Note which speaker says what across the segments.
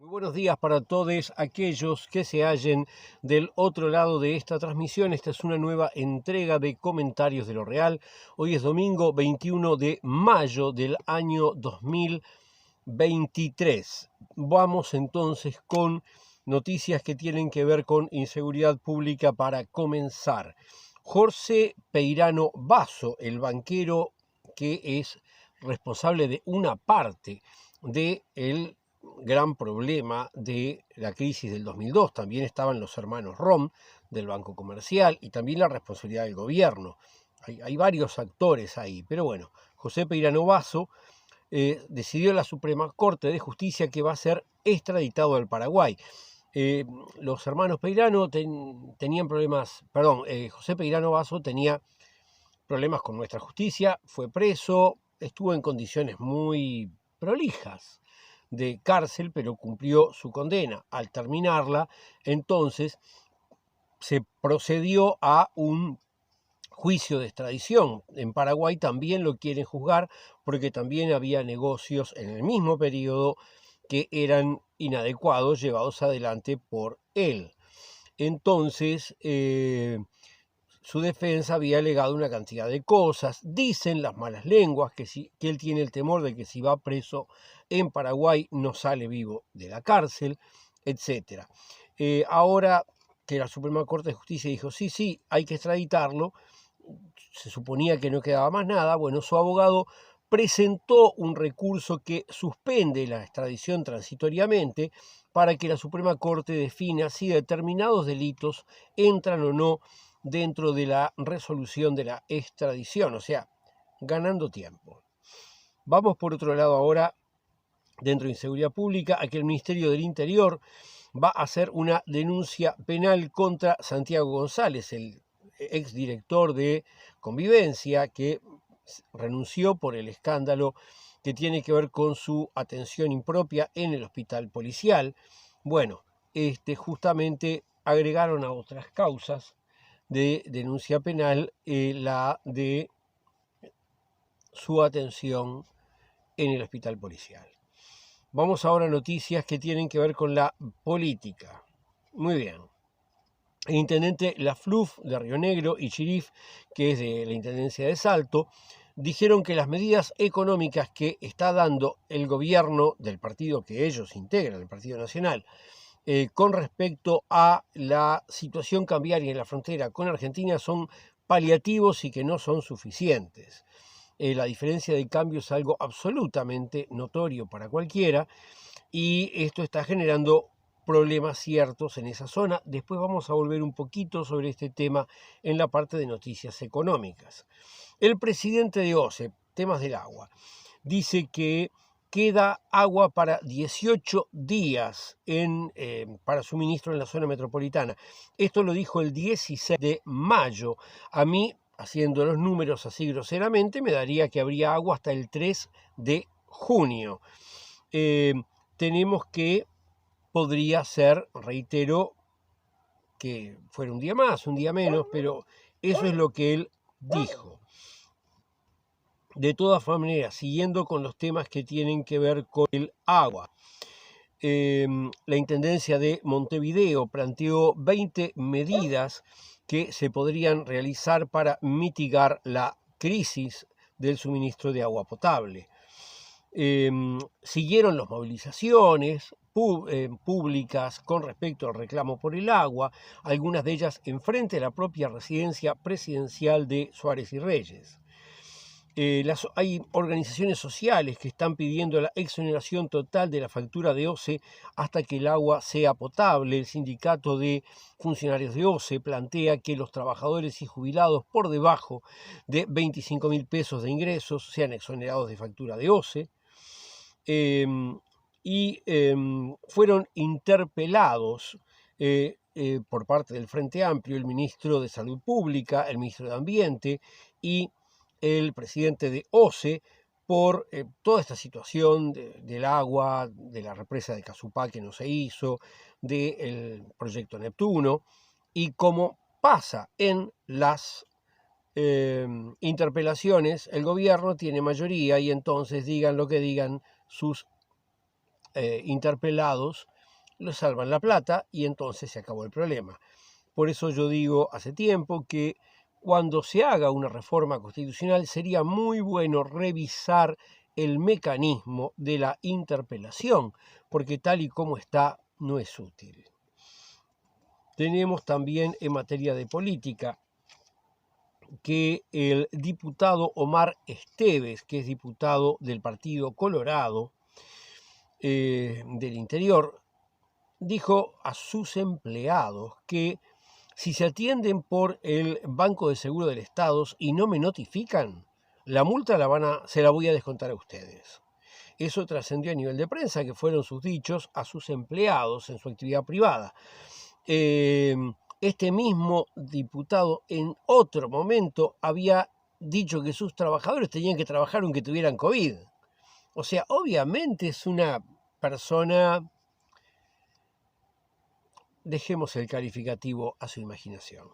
Speaker 1: Muy buenos días para todos aquellos que se hallen del otro lado de esta transmisión. Esta es una nueva entrega de Comentarios de lo Real. Hoy es domingo 21 de mayo del año 2023. Vamos entonces con noticias que tienen que ver con inseguridad pública para comenzar. José Peirano Basso, el banquero que es responsable de una parte del gran problema de la crisis del 2002. También estaban los hermanos Rom del Banco Comercial y también la responsabilidad del gobierno. Hay varios actores ahí, pero bueno, José Peirano Basso decidió la Suprema Corte de Justicia que va a ser extraditado al Paraguay. Los hermanos Peirano tenían problemas, José Peirano Basso tenía problemas con nuestra justicia, fue preso, estuvo en condiciones muy prolijas de cárcel, pero cumplió su condena. Al terminarla, entonces se procedió a un juicio de extradición. En Paraguay también lo quieren juzgar porque también había negocios en el mismo periodo que eran inadecuados llevados adelante por él. Entonces, su defensa había alegado una cantidad de cosas. Dicen las malas lenguas que él tiene el temor de que si va preso en Paraguay no sale vivo de la cárcel, etc. Ahora que la Suprema Corte de Justicia dijo sí, hay que extraditarlo, se suponía que no quedaba más nada. Bueno, su abogado presentó un recurso que suspende la extradición transitoriamente para que la Suprema Corte defina si determinados delitos entran o no dentro de la resolución de la extradición, o sea, ganando tiempo. Vamos por otro lado ahora, dentro de inseguridad pública, a que el Ministerio del Interior va a hacer una denuncia penal contra Santiago González, el exdirector de Convivencia, que renunció por el escándalo que tiene que ver con su atención impropia en el hospital policial. Bueno, justamente agregaron a otras causas de denuncia penal la de su atención en el hospital policial. Vamos ahora a noticias que tienen que ver con la política. Muy bien. El intendente Lafluf de Río Negro y Chirif, que es de la Intendencia de Salto, dijeron que las medidas económicas que está dando el gobierno del partido que ellos integran, el Partido Nacional, con respecto a la situación cambiaria en la frontera con Argentina son paliativos y que no son suficientes. La diferencia de cambio es algo absolutamente notorio para cualquiera y esto está generando problemas ciertos en esa zona. Después vamos a volver un poquito sobre este tema en la parte de noticias económicas. El presidente de OCE, temas del agua, dice que queda agua para 18 días para suministro en la zona metropolitana. Esto lo dijo el 16 de mayo. A mí, haciendo los números así groseramente, me daría que habría agua hasta el 3 de junio. Tenemos que podría ser, reitero, que fuera un día más, un día menos, pero eso es lo que él dijo. De todas maneras, siguiendo con los temas que tienen que ver con el agua, la Intendencia de Montevideo planteó 20 medidas que se podrían realizar para mitigar la crisis del suministro de agua potable. Siguieron las movilizaciones públicas con respecto al reclamo por el agua, algunas de ellas enfrente de la propia residencia presidencial de Suárez y Reyes. Hay organizaciones sociales que están pidiendo la exoneración total de la factura de OCE hasta que el agua sea potable. El sindicato de funcionarios de OCE plantea que los trabajadores y jubilados por debajo de 25.000 pesos de ingresos sean exonerados de factura de OCE. Fueron interpelados por parte del Frente Amplio el ministro de Salud Pública, el ministro de Ambiente y el presidente de OCE por toda esta situación del agua, de la represa de Casupá que no se hizo, del proyecto Neptuno, y como pasa en las interpelaciones, el gobierno tiene mayoría y entonces digan lo que digan sus interpelados le salvan la plata y entonces se acabó el problema. Por eso yo digo hace tiempo que cuando se haga una reforma constitucional sería muy bueno revisar el mecanismo de la interpelación, porque tal y como está no es útil. Tenemos también en materia de política que el diputado Omar Esteves, que es diputado del Partido Colorado del Interior, dijo a sus empleados que si se atienden por el Banco de Seguro del Estado y no me notifican, la multa se la voy a descontar a ustedes. Eso trascendió a nivel de prensa, que fueron sus dichos a sus empleados en su actividad privada. Este mismo diputado en otro momento había dicho que sus trabajadores tenían que trabajar aunque tuvieran COVID. O sea, obviamente es una persona, dejemos el calificativo a su imaginación.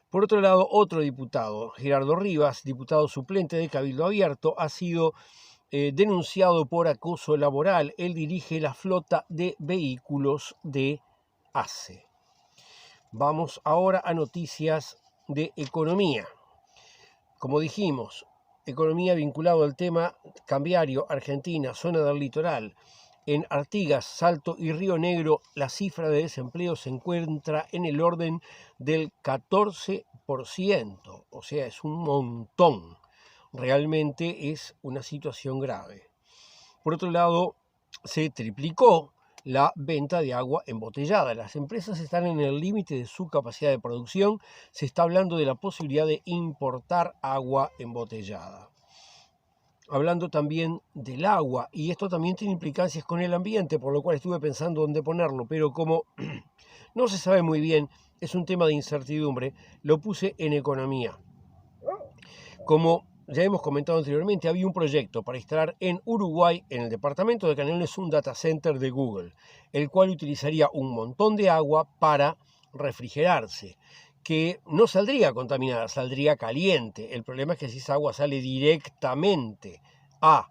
Speaker 1: Por otro lado, otro diputado, Gerardo Rivas, diputado suplente de Cabildo Abierto, ha sido denunciado por acoso laboral. Él dirige la flota de vehículos de ACE. Vamos ahora a noticias de economía. Como dijimos, economía vinculado al tema cambiario, Argentina, zona del litoral. En Artigas, Salto y Río Negro, la cifra de desempleo se encuentra en el orden del 14%, o sea, es un montón. Realmente es una situación grave. Por otro lado, se triplicó la venta de agua embotellada. Las empresas están en el límite de su capacidad de producción. Se está hablando de la posibilidad de importar agua embotellada. Hablando también del agua, y esto también tiene implicancias con el ambiente, por lo cual estuve pensando dónde ponerlo, pero como no se sabe muy bien, es un tema de incertidumbre, lo puse en economía. Como ya hemos comentado anteriormente, había un proyecto para instalar en Uruguay, en el departamento de Canelones, un data center de Google, el cual utilizaría un montón de agua para refrigerarse, que no saldría contaminada, saldría caliente. El problema es que si esa agua sale directamente a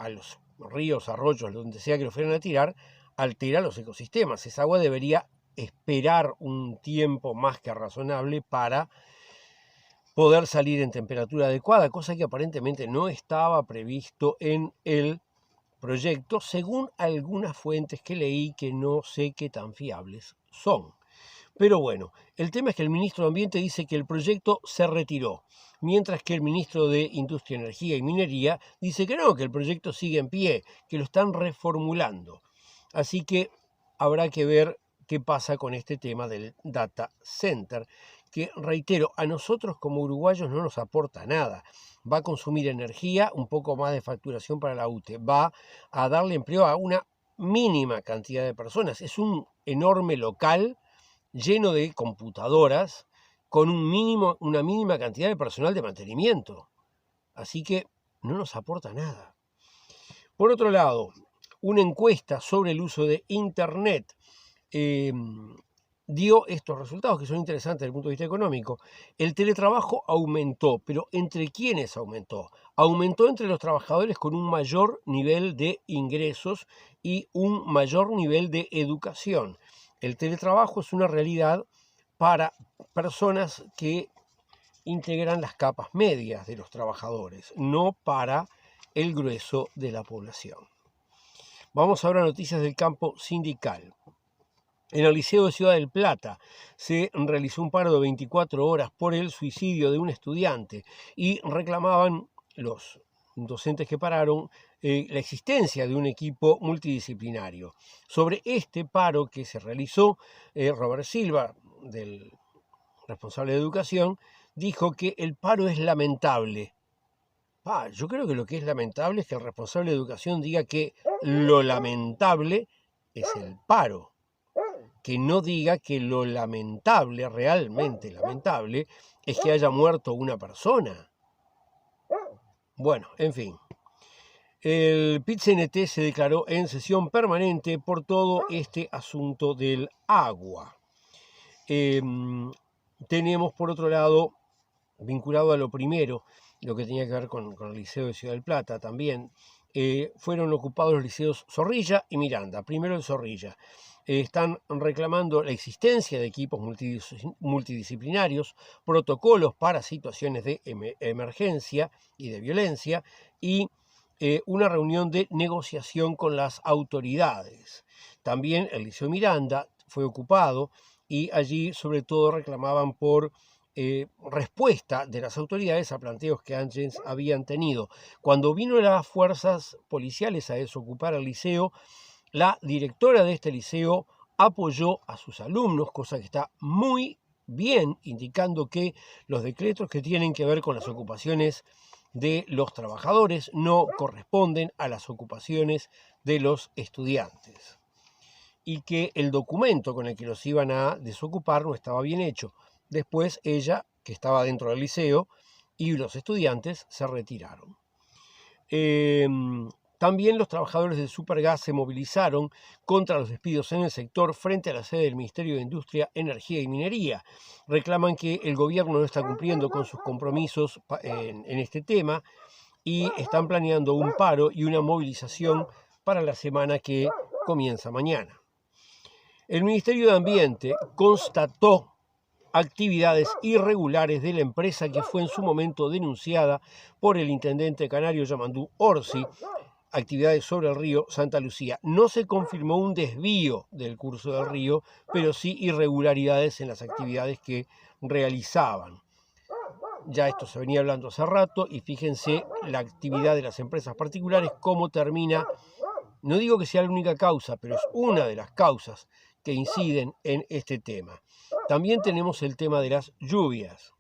Speaker 1: los ríos, arroyos, donde sea que lo fueran a tirar, altera los ecosistemas. Esa agua debería esperar un tiempo más que razonable para poder salir en temperatura adecuada, cosa que aparentemente no estaba previsto en el proyecto, según algunas fuentes que leí que no sé qué tan fiables son. Pero bueno, el tema es que el ministro de Ambiente dice que el proyecto se retiró, mientras que el ministro de Industria, Energía y Minería dice que no, que el proyecto sigue en pie, que lo están reformulando. Así que habrá que ver qué pasa con este tema del data center, que, reitero, a nosotros como uruguayos no nos aporta nada. Va a consumir energía, un poco más de facturación para la UTE, va a darle empleo a una mínima cantidad de personas. Es un enorme local lleno de computadoras con una mínima cantidad de personal de mantenimiento. Así que no nos aporta nada. Por otro lado, una encuesta sobre el uso de Internet dio estos resultados que son interesantes desde el punto de vista económico. El teletrabajo aumentó, pero ¿entre quiénes aumentó? Aumentó entre los trabajadores con un mayor nivel de ingresos y un mayor nivel de educación. El teletrabajo es una realidad para personas que integran las capas medias de los trabajadores, no para el grueso de la población. Vamos ahora a noticias del campo sindical. En el Liceo de Ciudad del Plata se realizó un paro de 24 horas por el suicidio de un estudiante y reclamaban los docentes que pararon la existencia de un equipo multidisciplinario. Sobre este paro que se realizó, Robert Silva, del responsable de educación, dijo que el paro es lamentable. Yo creo que lo que es lamentable es que el responsable de educación diga que lo lamentable es el paro, que no diga que lo lamentable, realmente lamentable, es que haya muerto una persona. Bueno, en fin. El PIT-CNT se declaró en sesión permanente por todo este asunto del agua. Tenemos, por otro lado, vinculado a lo primero, lo que tenía que ver con el Liceo de Ciudad del Plata también, fueron ocupados los liceos Zorrilla y Miranda. Primero el Zorrilla. Están reclamando la existencia de equipos multidisciplinarios, protocolos para situaciones de emergencia y de violencia y una reunión de negociación con las autoridades. También el Liceo Miranda fue ocupado y allí sobre todo reclamaban por respuesta de las autoridades a planteos que antes habían tenido. Cuando vino las fuerzas policiales a desocupar el liceo, la directora de este liceo apoyó a sus alumnos, cosa que está muy bien, indicando que los decretos que tienen que ver con las ocupaciones de los trabajadores no corresponden a las ocupaciones de los estudiantes y que el documento con el que los iban a desocupar no estaba bien hecho. Después ella, que estaba dentro del liceo, y los estudiantes se retiraron. También los trabajadores del Supergas se movilizaron contra los despidos en el sector frente a la sede del Ministerio de Industria, Energía y Minería. Reclaman que el gobierno no está cumpliendo con sus compromisos en este tema y están planeando un paro y una movilización para la semana que comienza mañana. El Ministerio de Ambiente constató actividades irregulares de la empresa que fue en su momento denunciada por el intendente canario Yamandú Orsi, actividades sobre el río Santa Lucía. No se confirmó un desvío del curso del río, pero sí irregularidades en las actividades que realizaban. Ya esto se venía hablando hace rato y fíjense la actividad de las empresas particulares, cómo termina. No digo que sea la única causa, pero es una de las causas que inciden en este tema. También tenemos el tema de las lluvias.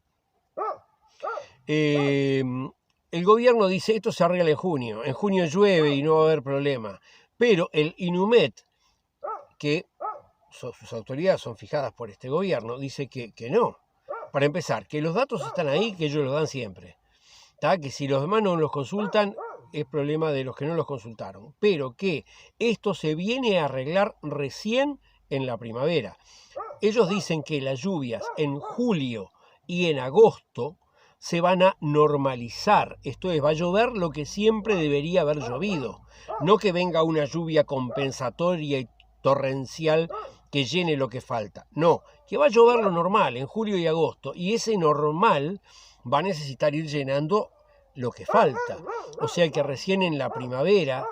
Speaker 1: El gobierno dice esto se arregla en junio llueve y no va a haber problema, pero el INUMET, que sus autoridades son fijadas por este gobierno, dice que no. Para empezar, que los datos están ahí, que ellos los dan siempre. ¿Tá? Que si los demás no los consultan, es problema de los que no los consultaron, pero que esto se viene a arreglar recién en la primavera. Ellos dicen que las lluvias en julio y en agosto se van a normalizar, esto es, va a llover lo que siempre debería haber llovido, no que venga una lluvia compensatoria y torrencial que llene lo que falta, no, que va a llover lo normal en julio y agosto, y ese normal va a necesitar ir llenando lo que falta, o sea que recién en la primavera,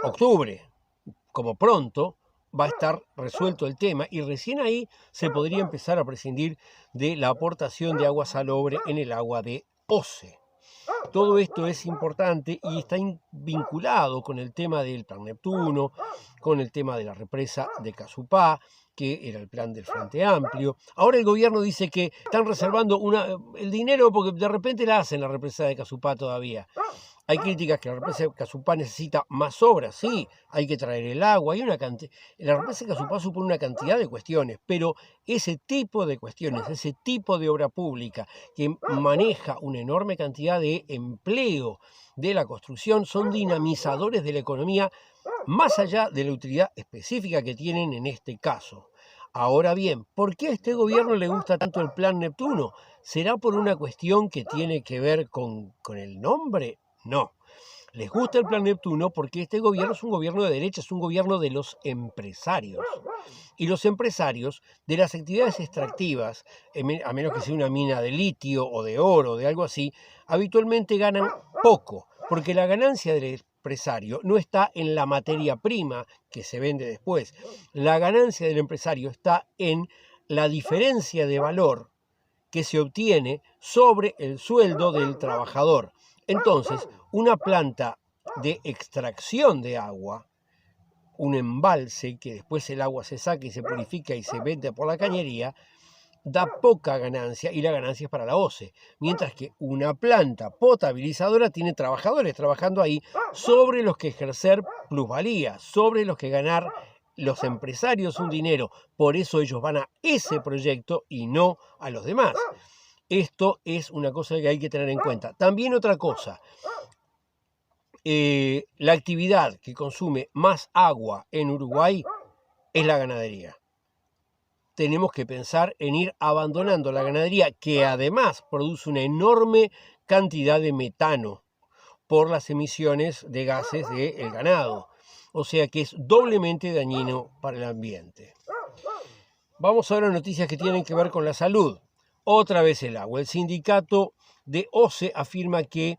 Speaker 1: octubre, como pronto, va a estar resuelto el tema y recién ahí se podría empezar a prescindir de la aportación de agua salobre en el agua de OCE. Todo esto es importante y está vinculado con el tema del Plan Neptuno, con el tema de la represa de Casupá, que era el plan del Frente Amplio. Ahora el gobierno dice que están reservando el dinero porque de repente la hacen la represa de Casupá todavía. Hay críticas que la represa de Casupá necesita más obras, sí, hay que traer el agua, hay una cantidad. La represa de Casupá supone una cantidad de cuestiones, pero ese tipo de cuestiones, ese tipo de obra pública que maneja una enorme cantidad de empleo de la construcción son dinamizadores de la economía más allá de la utilidad específica que tienen en este caso. Ahora bien, ¿por qué a este gobierno le gusta tanto el Plan Neptuno? ¿Será por una cuestión que tiene que ver con el nombre? No, les gusta el Plan Neptuno porque este gobierno es un gobierno de derecha, es un gobierno de los empresarios. Y los empresarios de las actividades extractivas, a menos que sea una mina de litio o de oro o de algo así, habitualmente ganan poco, porque la ganancia del empresario no está en la materia prima que se vende después. La ganancia del empresario está en la diferencia de valor que se obtiene sobre el sueldo del trabajador. Entonces, una planta de extracción de agua, un embalse que después el agua se saca y se purifica y se vende por la cañería, da poca ganancia y la ganancia es para la OCE, mientras que una planta potabilizadora tiene trabajadores trabajando ahí sobre los que ejercer plusvalía, sobre los que ganar los empresarios un dinero, por eso ellos van a ese proyecto y no a los demás. Esto es una cosa que hay que tener en cuenta. También otra cosa, la actividad que consume más agua en Uruguay es la ganadería. Tenemos que pensar en ir abandonando la ganadería, que además produce una enorme cantidad de metano por las emisiones de gases del ganado. O sea que es doblemente dañino para el ambiente. Vamos ahora a noticias que tienen que ver con la salud. Otra vez el agua. El sindicato de OCE afirma que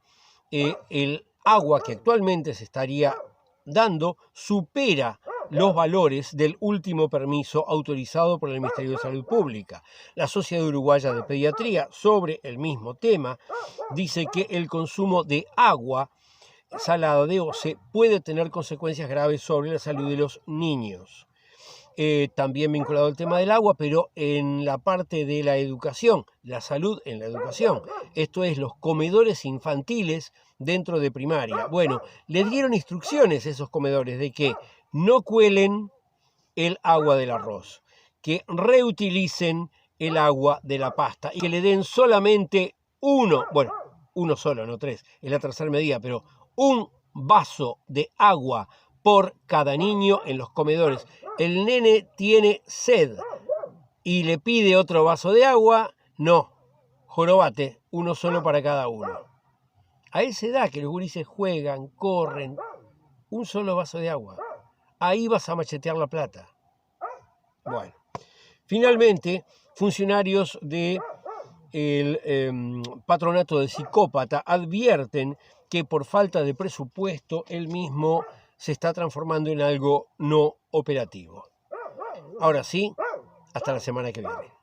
Speaker 1: el agua que actualmente se estaría dando supera los valores del último permiso autorizado por el Ministerio de Salud Pública. La Sociedad Uruguaya de Pediatría, sobre el mismo tema, dice que el consumo de agua salada de OCE puede tener consecuencias graves sobre la salud de los niños. También vinculado al tema del agua, pero en la parte de la educación, la salud en la educación. Esto es los comedores infantiles dentro de primaria. Bueno, le dieron instrucciones a esos comedores de que no cuelen el agua del arroz, que reutilicen el agua de la pasta y que le den solamente uno solo, no tres, es la tercera medida, pero un vaso de agua por cada niño en los comedores. El nene tiene sed y le pide otro vaso de agua, no, jorobate, uno solo para cada uno. A esa edad que los gurises juegan, corren, un solo vaso de agua. Ahí vas a machetear la plata. Bueno, finalmente, funcionarios del patronato de Psicópata advierten que por falta de presupuesto el mismo se está transformando en algo no operativo. Ahora sí, hasta la semana que viene.